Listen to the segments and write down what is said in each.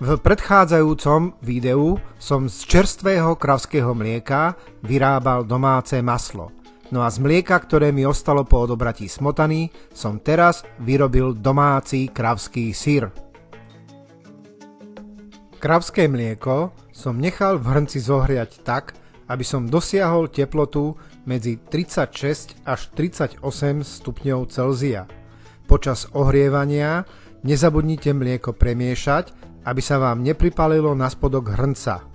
V predchádzajúcom videu som z čerstvého kravského mlieka vyrábal domáce maslo. No a z mlieka, ktoré mi ostalo po odobratí smotany, som teraz vyrobil domáci kravský syr. Kravské mlieko som nechal v hrnci zohriať tak, aby som dosiahol teplotu medzi 36 až 38 stupňov Celzia. Počas ohrievania nezabudnite mlieko premiešať, aby sa vám nepripálilo na spodok hrnca.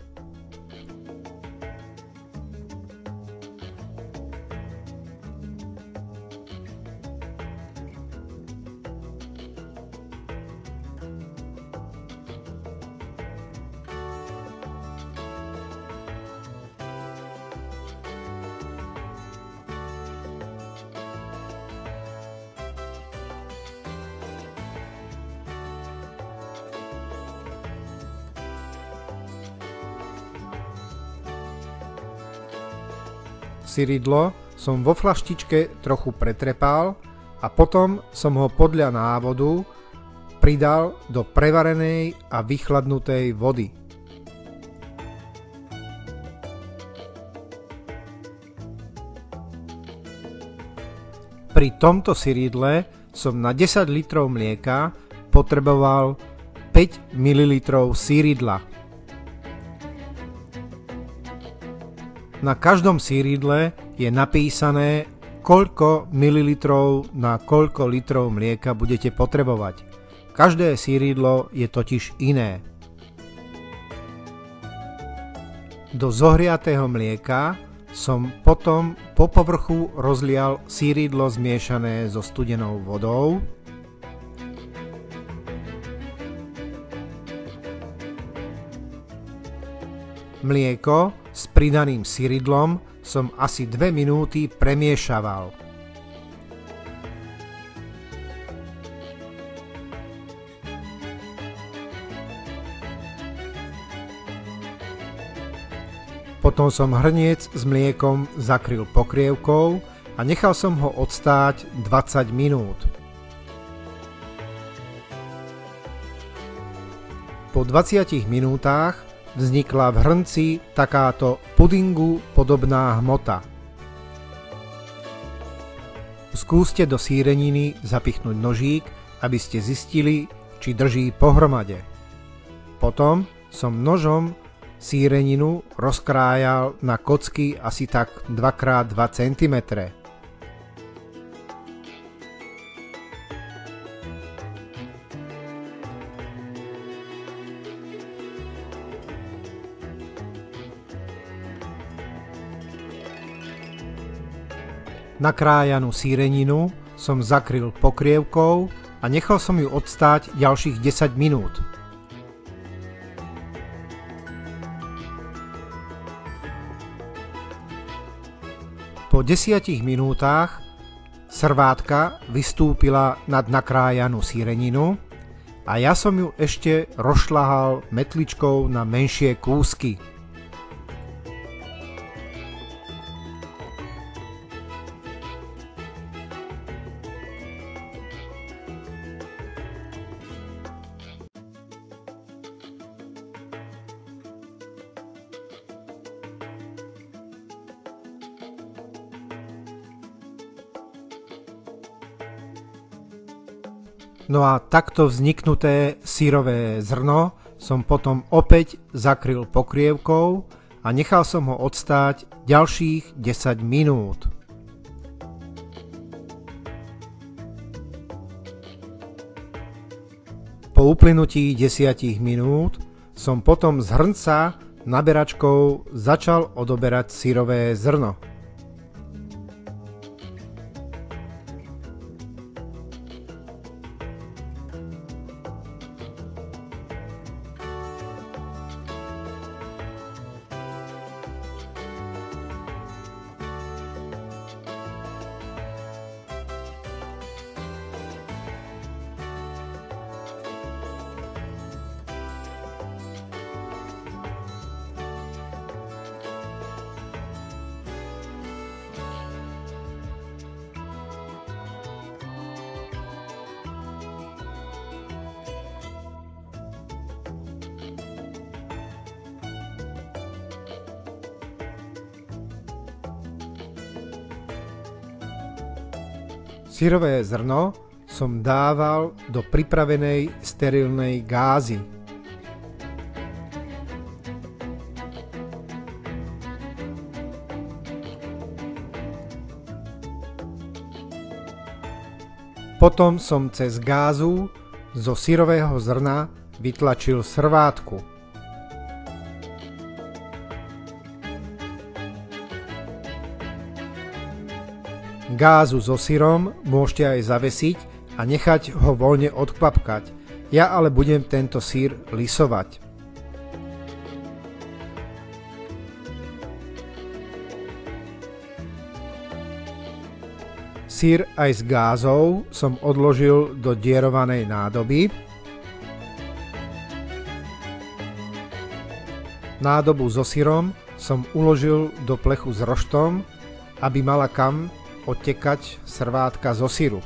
Syridlo som vo flaštičke trochu pretrepal a potom som ho podľa návodu pridal do prevarenej a vychladnutej vody. Pri tomto syridle som na 10 litrov mlieka potreboval 5 ml syridla. Na každom syridle je napísané, koľko mililitrov na koľko litrov mlieka budete potrebovať. Každé syridlo je totiž iné. Do zohriatého mlieka som potom po povrchu rozlial syridlo zmiešané so studenou vodou. Mlieko s pridaným syridlom som asi 2 minúty premiešaval. Potom som hrniec s mliekom zakryl pokrievkou a nechal som ho odstáť 20 minút. Po 20 minútach vznikla v hrnci takáto pudingu podobná hmota. Skúste do síreniny zapichnúť nožík, aby ste zistili, či drží pohromade. Potom som nožom síreninu rozkrájal na kocky asi tak 2x2 cm. Nakrájanú síreninu som zakryl pokrievkou a nechal som ju odstáť ďalších 10 minút. Po 10 minútach srvátka vystúpila nad nakrájanú síreninu a ja som ju ešte rozšľahal metličkou na menšie kúsky. No a takto vzniknuté syrové zrno som potom opäť zakryl pokrievkou a nechal som ho odstáť ďalších 10 minút. Po uplynutí 10 minút som potom z hrnca naberačkou začal odoberať syrové zrno. Syrové zrno som dával do pripravenej sterilnej gázy. Potom som cez gázu zo syrového zrna vytlačil srvátku. Gázu so syrom môžete aj zavesiť a nechať ho voľne odkvapkať. Ja ale budem tento syr lisovať. Syr aj s gázou som odložil do dierovanej nádoby. Nádobu so syrom som uložil do plechu s roštom, aby mala kam odtekať srvátka zo syru.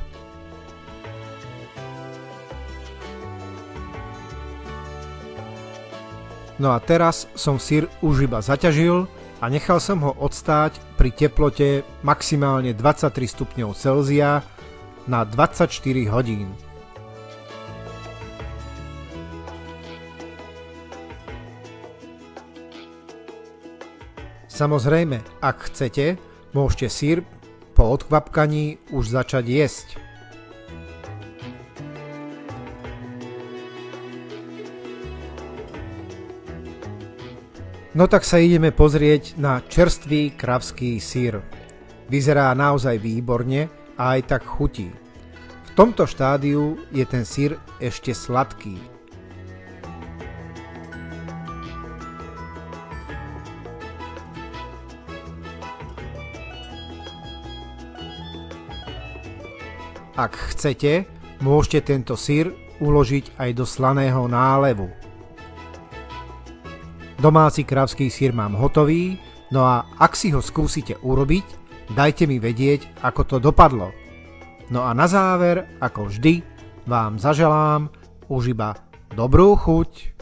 No a teraz som syr už iba zaťažil a nechal som ho odstáť pri teplote maximálne 23 stupňov Celzia na 24 hodín. Samozrejme, ak chcete, môžete syr po odkvapkaní už začať jesť. No tak sa ideme pozrieť na čerstvý kravský syr. Vyzerá naozaj výborne a aj tak chutí. V tomto štádiu je ten syr ešte sladký. Ak chcete, môžete tento syr uložiť aj do slaného nálevu. Domáci kravský syr mám hotový, no a ak si ho skúsite urobiť, dajte mi vedieť, ako to dopadlo. No a na záver, ako vždy, vám zaželám už iba dobrú chuť.